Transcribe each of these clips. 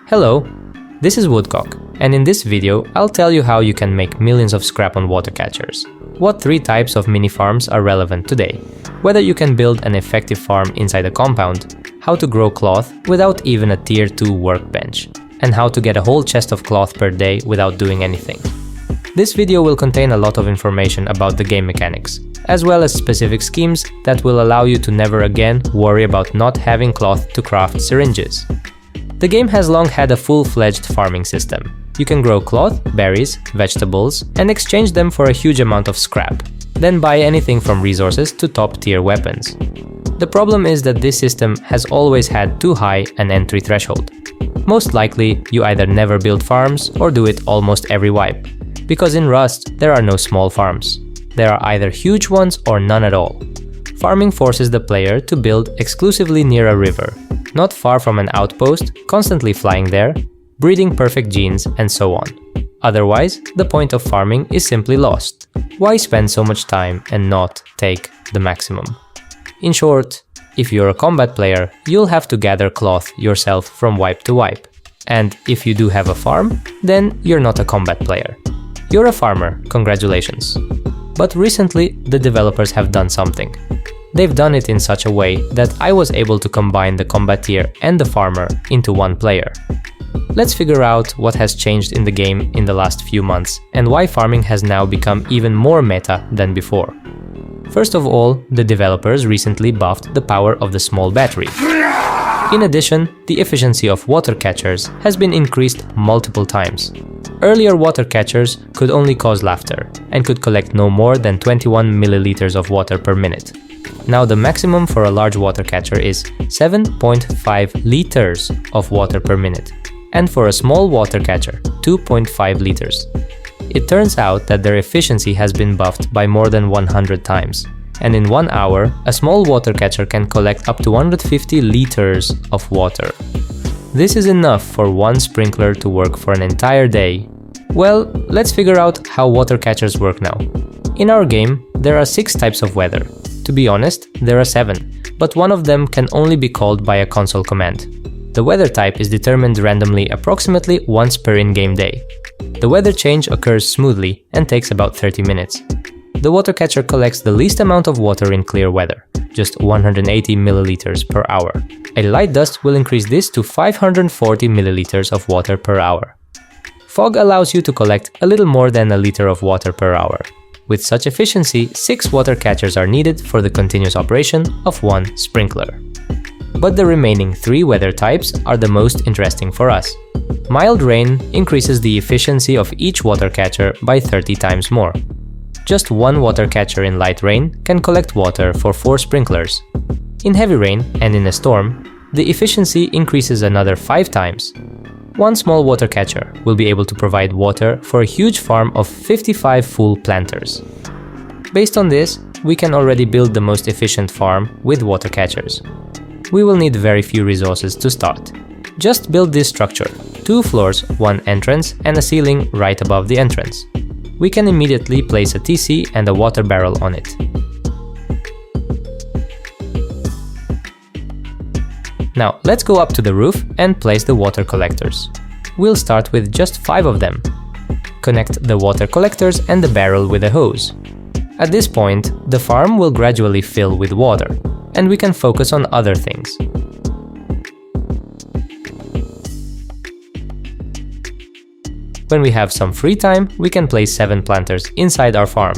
Hello, this is Woodcocker, and in this video I'll tell you how you can make millions of scrap on water catchers, what 3 types of mini farms are relevant today, whether you can build an effective farm inside a compound, how to grow cloth without even a tier 2 workbench, and how to get a whole chest of cloth per day without doing anything. This video will contain a lot of information about the game mechanics, as well as specific schemes that will allow you to never again worry about not having cloth to craft syringes. The game has long had a full-fledged farming system. You can grow cloth, berries, vegetables, and exchange them for a huge amount of scrap, then buy anything from resources to top-tier weapons. The problem is that this system has always had too high an entry threshold. Most likely, you either never build farms or do it almost every wipe, because in Rust there are no small farms. There are either huge ones or none at all. Farming forces the player to build exclusively near a river, not far from an outpost, constantly flying there, breeding perfect genes, and so on. Otherwise, the point of farming is simply lost. Why spend so much time and not take the maximum? In short, if you're a combat player, you'll have to gather cloth yourself from wipe to wipe. And if you do have a farm, then you're not a combat player. You're a farmer, congratulations. But recently, the developers have done something. They've done it in such a way that I was able to combine the combateer and the farmer into one player. Let's figure out what has changed in the game in the last few months and why farming has now become even more meta than before. First of all, the developers recently buffed the power of the small battery. In addition, the efficiency of water catchers has been increased multiple times. Earlier water catchers could only cause laughter and could collect no more than 21 milliliters of water per minute. Now the maximum for a large water catcher is 7.5 liters of water per minute, and for a small water catcher, 2.5 liters. It turns out that their efficiency has been buffed by more than 100 times, and in 1 hour, a small water catcher can collect up to 150 liters of water. This is enough for one sprinkler to work for an entire day. Well, let's figure out how water catchers work now. In our game, there are 6 types of weather. To be honest, there are 7, but one of them can only be called by a console command. The weather type is determined randomly approximately once per in-game day. The weather change occurs smoothly and takes about 30 minutes. The water catcher collects the least amount of water in clear weather, just 180 milliliters per hour. A light dust will increase this to 540 milliliters of water per hour. Fog allows you to collect a little more than a liter of water per hour. With such efficiency, 6 water catchers are needed for the continuous operation of one sprinkler. But the remaining 3 weather types are the most interesting for us. Mild rain increases the efficiency of each water catcher by 30 times more. Just one water catcher in light rain can collect water for 4 sprinklers. In heavy rain and in a storm, the efficiency increases another 5 times. One small water catcher will be able to provide water for a huge farm of 55 full planters. Based on this, we can already build the most efficient farm with water catchers. We will need very few resources to start. Just build this structure, 2 floors, 1 entrance, and a ceiling right above the entrance. We can immediately place a TC and a water barrel on it. Now, let's go up to the roof and place the water collectors. We'll start with just 5 of them. Connect the water collectors and the barrel with a hose. At this point, the farm will gradually fill with water, and we can focus on other things. When we have some free time, we can place 7 planters inside our farm.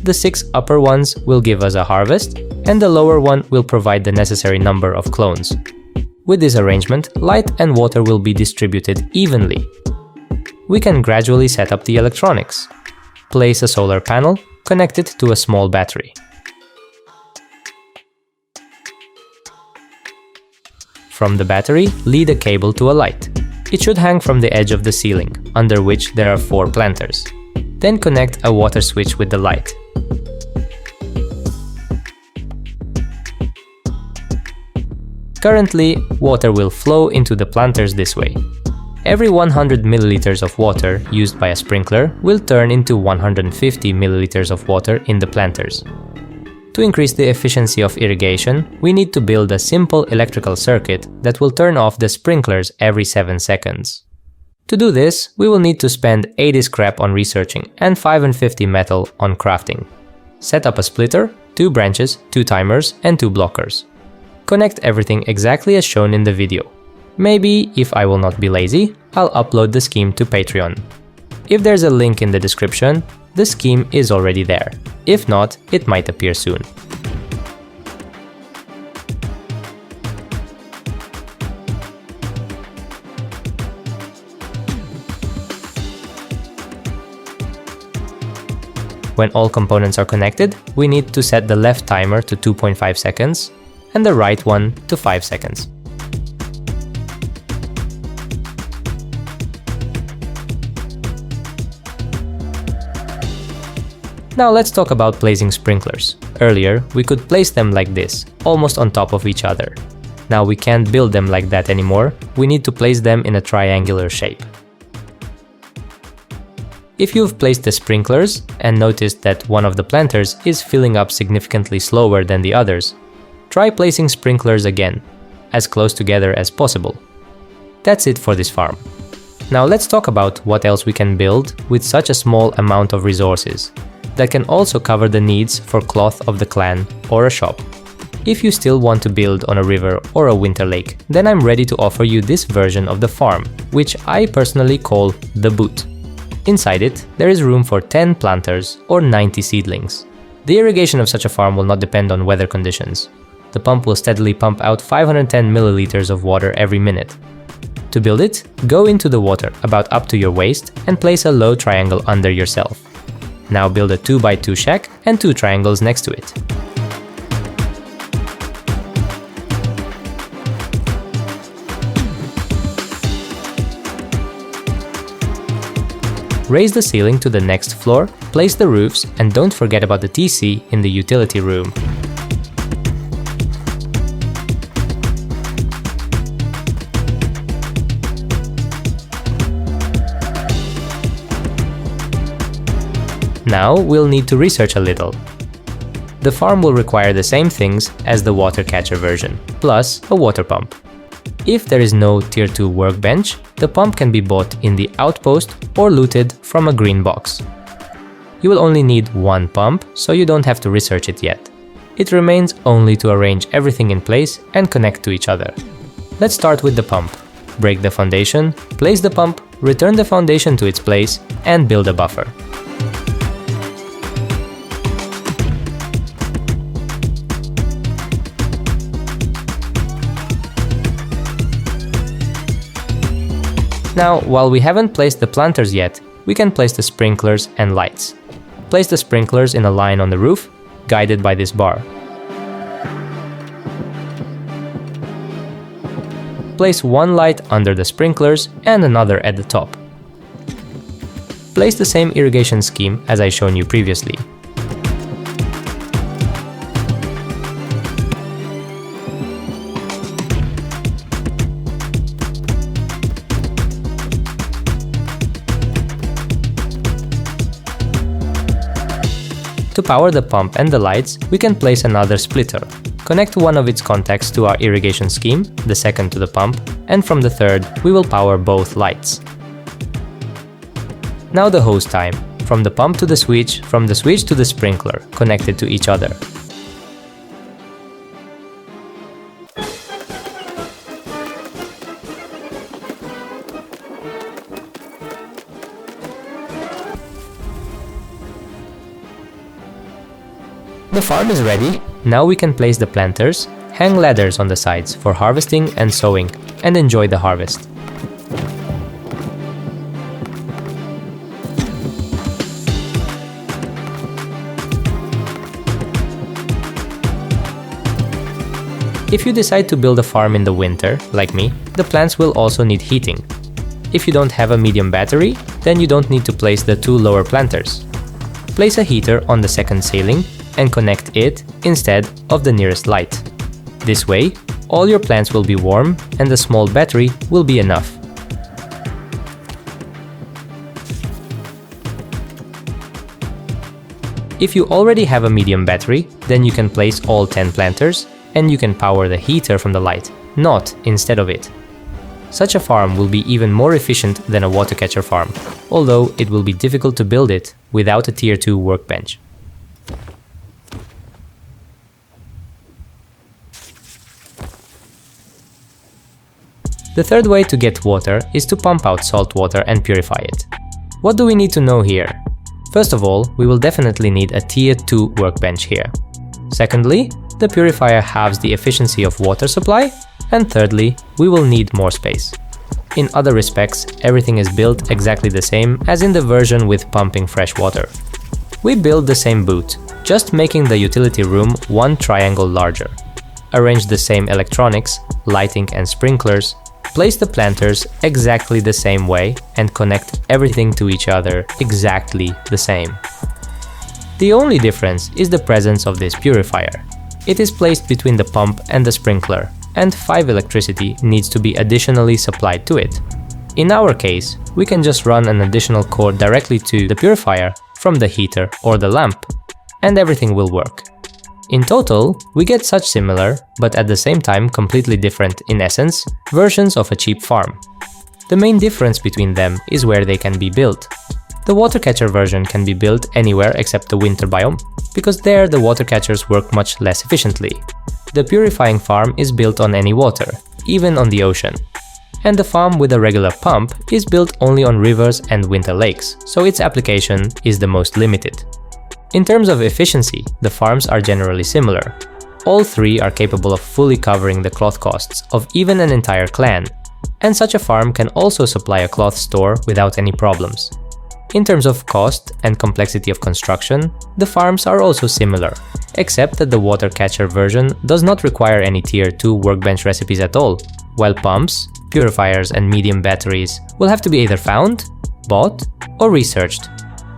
The 6 upper ones will give us a harvest, and the lower one will provide the necessary number of clones. With this arrangement, light and water will be distributed evenly. We can gradually set up the electronics. Place a solar panel, connect it to a small battery. From the battery, lead a cable to a light. It should hang from the edge of the ceiling, under which there are 4 planters. Then connect a water switch with the light. Currently, water will flow into the planters this way. Every 100 milliliters of water used by a sprinkler will turn into 150 milliliters of water in the planters. To increase the efficiency of irrigation, we need to build a simple electrical circuit that will turn off the sprinklers every 7 seconds. To do this, we will need to spend 80 scrap on researching and 550 metal on crafting. Set up a splitter, 2 branches, 2 timers, and 2 blockers. Connect everything exactly as shown in the video. Maybe, if I will not be lazy, I'll upload the scheme to Patreon. If there's a link in the description, the scheme is already there. If not, it might appear soon. When all components are connected, we need to set the left timer to 2.5 seconds and the right one to 5 seconds. Now let's talk about placing sprinklers. Earlier, we could place them like this, almost on top of each other. Now we can't build them like that anymore, we need to place them in a triangular shape. If you've placed the sprinklers and noticed that one of the planters is filling up significantly slower than the others, try placing sprinklers again, as close together as possible. That's it for this farm. Now let's talk about what else we can build with such a small amount of resources that can also cover the needs for cloth of the clan or a shop. If you still want to build on a river or a winter lake, then I'm ready to offer you this version of the farm, which I personally call the boot. Inside it, there is room for 10 planters or 90 seedlings. The irrigation of such a farm will not depend on weather conditions. The pump will steadily pump out 510 milliliters of water every minute. To build it, go into the water about up to your waist and place a low triangle under yourself. Now build a 2x2 shack and 2 triangles next to it. Raise the ceiling to the next floor, place the roofs, and don't forget about the TC in the utility room. Now we'll need to research a little. The farm will require the same things as the water catcher version, plus a water pump. If there is no Tier 2 workbench, the pump can be bought in the outpost or looted from a green box. You will only need one pump, so you don't have to research it yet. It remains only to arrange everything in place and connect to each other. Let's start with the pump. Break the foundation, place the pump, return the foundation to its place, and build a buffer. Now, while we haven't placed the planters yet, we can place the sprinklers and lights. Place the sprinklers in a line on the roof, guided by this bar. Place one light under the sprinklers and another at the top. Place the same irrigation scheme as I shown you previously. To power the pump and the lights, we can place another splitter. Connect one of its contacts to our irrigation scheme, the second to the pump, and from the third, we will power both lights. Now the hose time. From the pump to the switch, from the switch to the sprinkler, connected to each other. The farm is ready. Now we can place the planters, hang ladders on the sides for harvesting and sowing, and enjoy the harvest. If you decide to build a farm in the winter, like me, the plants will also need heating. If you don't have a medium battery, then you don't need to place the 2 lower planters. Place a heater on the second ceiling and connect it instead of the nearest light. This way, all your plants will be warm and the small battery will be enough. If you already have a medium battery, then you can place all 10 planters, and you can power the heater from the light, not instead of it. Such a farm will be even more efficient than a water catcher farm, although it will be difficult to build it without a Tier 2 workbench. The third way to get water is to pump out salt water and purify it. What do we need to know here? First of all, we will definitely need a Tier 2 workbench here. Secondly, the purifier halves the efficiency of water supply. And thirdly, we will need more space. In other respects, everything is built exactly the same as in the version with pumping fresh water. We build the same boot, just making the utility room one triangle larger. Arrange the same electronics, lighting and sprinklers, place the planters exactly the same way and connect everything to each other exactly the same. The only difference is the presence of this purifier. It is placed between the pump and the sprinkler, and 5 electricity needs to be additionally supplied to it. In our case, we can just run an additional cord directly to the purifier from the heater or the lamp, and everything will work. In total, we get such similar, but at the same time completely different in essence, versions of a cheap farm. The main difference between them is where they can be built. The water catcher version can be built anywhere except the winter biome, because there the water catchers work much less efficiently. The purifying farm is built on any water, even on the ocean. And the farm with a regular pump is built only on rivers and winter lakes, so its application is the most limited. In terms of efficiency, the farms are generally similar. All three are capable of fully covering the cloth costs of even an entire clan, and such a farm can also supply a cloth store without any problems. In terms of cost and complexity of construction, the farms are also similar, except that the water catcher version does not require any Tier 2 workbench recipes at all, while pumps, purifiers and medium batteries will have to be either found, bought, or researched.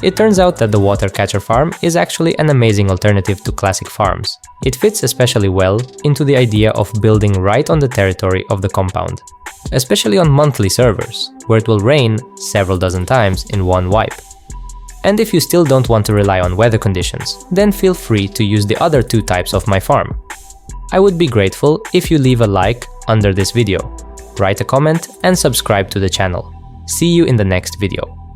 It turns out that the water catcher farm is actually an amazing alternative to classic farms. It fits especially well into the idea of building right on the territory of the compound, especially on monthly servers, where it will rain several dozen times in one wipe. And if you still don't want to rely on weather conditions, then feel free to use the other 2 types of my farm. I would be grateful if you leave a like under this video, write a comment and subscribe to the channel. See you in the next video.